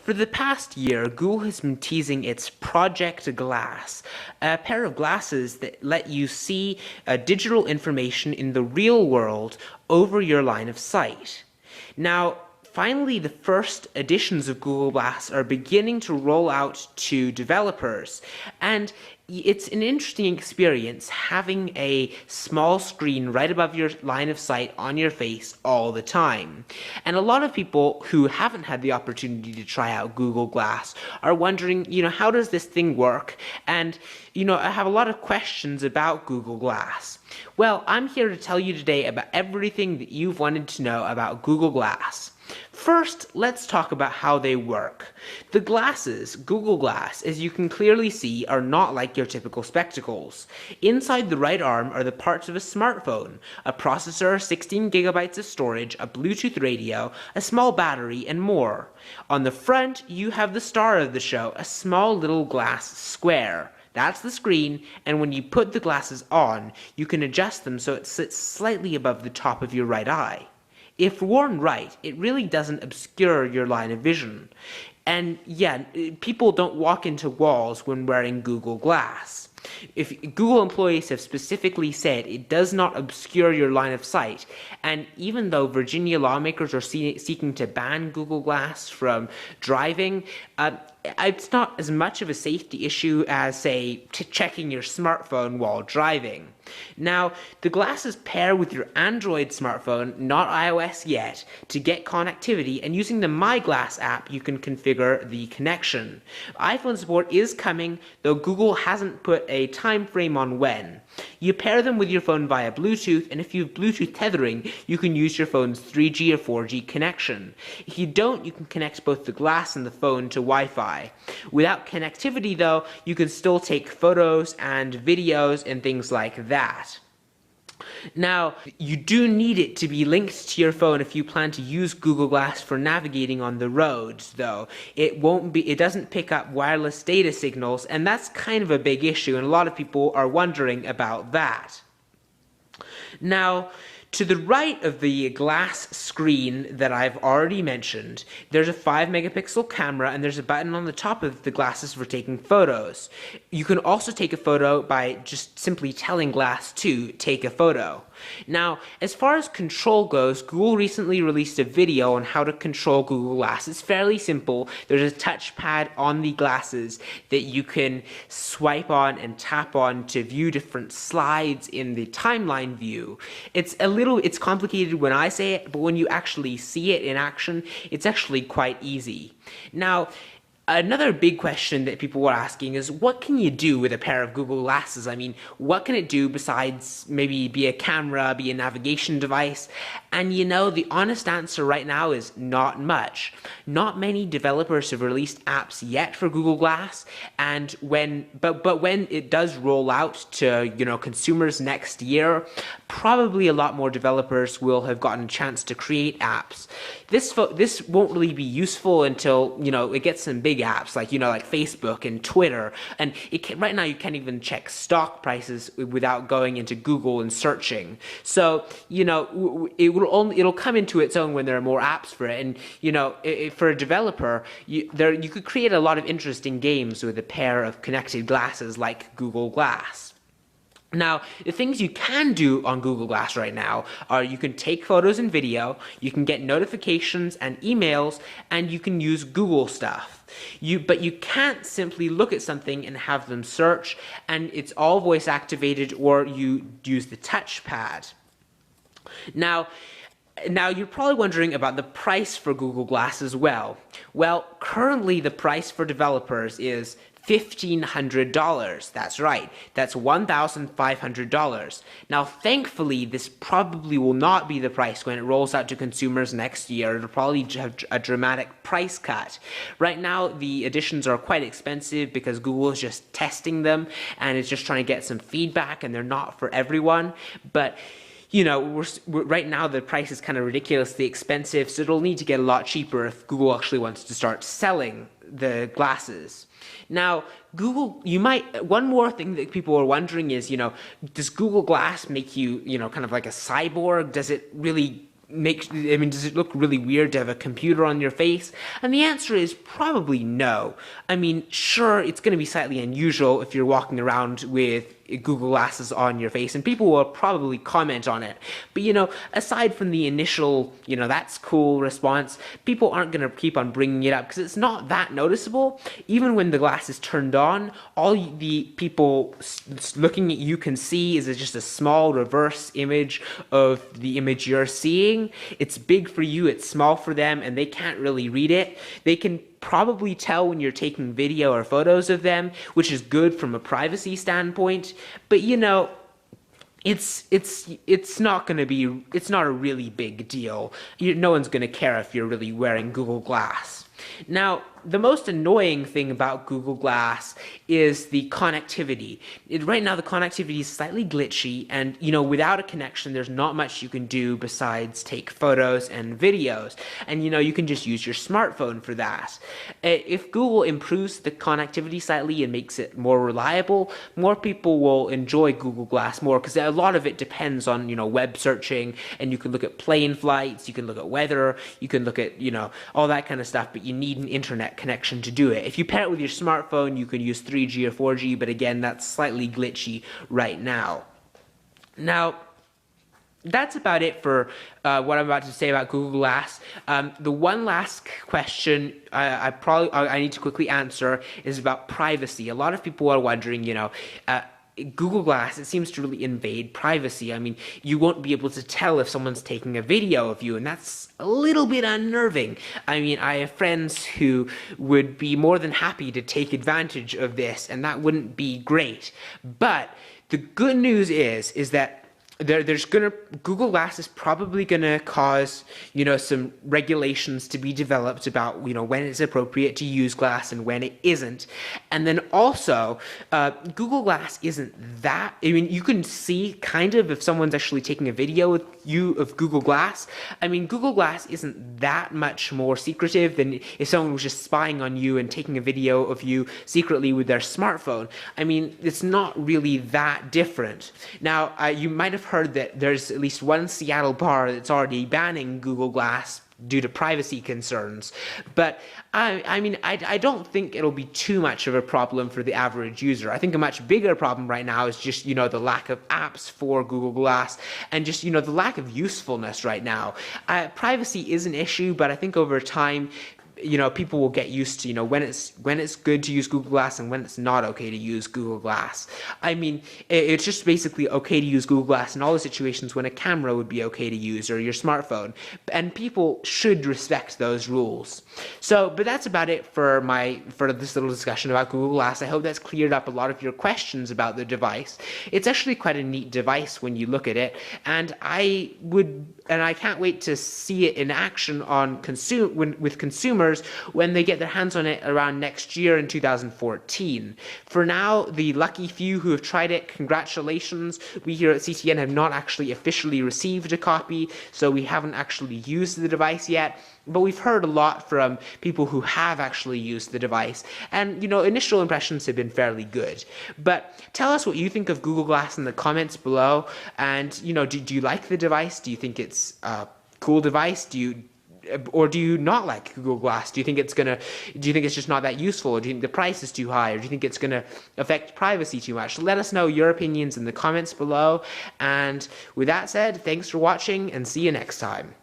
For the past year, Google has been teasing its Project Glass, a pair of glasses that let you see digital information in the real world over your line of sight. Now, finally, the first editions of Google Glass are beginning to roll out to developers, and it's an interesting experience having a small screen right above your line of sight on your face all the time. And a lot of people who haven't had the opportunity to try out Google Glass are wondering, how does this thing work? And, I have a lot of questions about Google Glass. Well, I'm here to tell you today about everything that you've wanted to know about Google Glass. First, let's talk about how they work. The glasses, Google Glass, as you can clearly see, are not like your typical spectacles. Inside the right arm are the parts of a smartphone, a processor, 16 gigabytes of storage, a Bluetooth radio, a small battery, and more. On the front, you have the star of the show, a small little glass square. That's the screen, and when you put the glasses on, you can adjust them so it sits slightly above the top of your right eye. If worn right, it really doesn't obscure your line of vision. And yeah, people don't walk into walls when wearing Google Glass. If Google employees have specifically said it does not obscure your line of sight, and even though Virginia lawmakers are seeking to ban Google Glass from driving, it's not as much of a safety issue as, say, checking your smartphone while driving. Now, the glasses pair with your Android smartphone, not iOS yet, to get connectivity, and using the My Glass app, you can configure the connection. iPhone support is coming, though Google hasn't put a time frame on when. You pair them with your phone via Bluetooth, and if you have Bluetooth tethering, you can use your phone's 3G or 4G connection. If you don't, you can connect both the glass and the phone to Wi-Fi. Without connectivity, though, you can still take photos and videos and things like that. Now, you do need it to be linked to your phone if you plan to use Google Glass for navigating on the roads, though. It doesn't pick up wireless data signals, and that's kind of a big issue, and a lot of people are wondering about that. Now, to the right of the glass screen that I've already mentioned, there's a 5 megapixel camera, and there's a button on the top of the glasses for taking photos. You can also take a photo by just simply telling Glass to take a photo. Now, as far as control goes, Google recently released a video on how to control Google Glass. It's fairly simple. There's a touchpad on the glasses that you can swipe on and tap on to view different slides in the timeline view. It's complicated when I say it, but when you actually see it in action, it's actually quite easy. Now, another big question that people were asking is, what can you do with a pair of Google Glasses? I mean, what can it do besides maybe be a camera, be a navigation device? And the honest answer right now is not much. Not many developers have released apps yet for Google Glass, and but when it does roll out to consumers next year, probably a lot more developers will have gotten a chance to create apps. This won't really be useful until it gets some big apps like Facebook and Twitter, and right now you can't even check stock prices without going into Google and searching. So it'll come into its own when there are more apps for it, and for a developer, you could create a lot of interesting games with a pair of connected glasses like Google Glass. Now, the things you can do on Google Glass right now are you can take photos and video, you can get notifications and emails, and you can use Google stuff. But you can't simply look at something and have them search, and it's all voice activated, or you use the touchpad. Now, you're probably wondering about the price for Google Glass as well. Well, currently the price for developers is $1,500. That's right. That's $1,500. Now, thankfully, this probably will not be the price when it rolls out to consumers next year. It'll probably have a dramatic price cut. Right now, the editions are quite expensive because Google is just testing them and it's just trying to get some feedback, and they're not for everyone. But right now the price is kind of ridiculously expensive, so it'll need to get a lot cheaper if Google actually wants to start selling the glasses. Now, one more thing that people are wondering is, does Google Glass make you, kind of like a cyborg? Does it really does it look really weird to have a computer on your face? And the answer is probably no. I mean, sure, it's going to be slightly unusual if you're walking around with Google Glasses on your face, and people will probably comment on it. But, aside from the initial, that's cool response, people aren't going to keep on bringing it up because it's not that noticeable. Even when the glass is turned on, all the people looking at you can see is just a small reverse image of the image you're seeing. It's big for you, it's small for them, and they can't really read it. They can probably tell when you're taking video or photos of them, which is good from a privacy standpoint. But it's not a really big deal. No one's going to care if you're really wearing Google Glass. Now, the most annoying thing about Google Glass is the connectivity. Right now, the connectivity is slightly glitchy, and without a connection, there's not much you can do besides take photos and videos. And you can just use your smartphone for that. If Google improves the connectivity slightly and makes it more reliable, more people will enjoy Google Glass more, because a lot of it depends on web searching, and you can look at plane flights, you can look at weather, you can look at all that kind of stuff, but you need an internet connection to do it. If you pair it with your smartphone, you can use 3G or 4G, but again, that's slightly glitchy right now. Now, that's about it for what I'm about to say about Google Glass. The one last question I need to quickly answer is about privacy. A lot of people are wondering, Google Glass, it seems to really invade privacy. I mean, you won't be able to tell if someone's taking a video of you, and that's a little bit unnerving. I mean, I have friends who would be more than happy to take advantage of this, and that wouldn't be great. But the good news is that Google Glass is probably gonna cause some regulations to be developed about when it's appropriate to use glass and when it isn't. And then also Google Glass isn't that, I mean, you can see kind of if someone's actually taking a video with you of Google Glass. I mean, Google Glass isn't that much more secretive than if someone was just spying on you and taking a video of you secretly with their smartphone. I mean, it's not really that different. Now, you might have heard that there's at least one Seattle bar that's already banning Google Glass due to privacy concerns. But I mean, I don't think it'll be too much of a problem for the average user. I think a much bigger problem right now is just, the lack of apps for Google Glass and just, the lack of usefulness right now. Privacy is an issue, but I think over time, people will get used to, when it's good to use Google Glass and when it's not okay to use Google Glass. I mean, it's just basically okay to use Google Glass in all the situations when a camera would be okay to use or your smartphone. And people should respect those rules. But that's about it for this little discussion about Google Glass. I hope that's cleared up a lot of your questions about the device. It's actually quite a neat device when you look at it, and I can't wait to see it in action with consumers when they get their hands on it around next year in 2014. For now, the lucky few who have tried it, congratulations. We here at CTN have not actually officially received a copy, so we haven't actually used the device yet. But we've heard a lot from people who have actually used the device, and initial impressions have been fairly good. But tell us what you think of Google Glass in the comments below, and do you like the device? Do you think it's a cool device? Do you not like Google Glass? Do you think it's just not that useful? Or do you think the price is too high? Or do you think it's gonna affect privacy too much? Let us know your opinions in the comments below. And with that said, thanks for watching and see you next time.